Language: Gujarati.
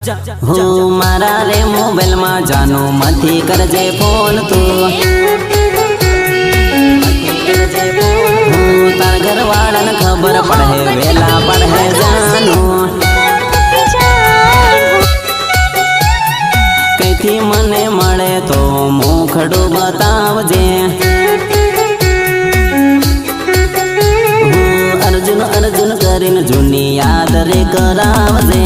હું મારા રે મોબાઈલ માં જાનું મથી કરજે ફોન તું હું તાર ઘરવાળાને ખબર પડે વેલા પડે જાનું કઈથી મને મળે તો મુખડું બતાવજે અર્જુન અર્જુન કરીને જૂની યાદ રે કરાવજે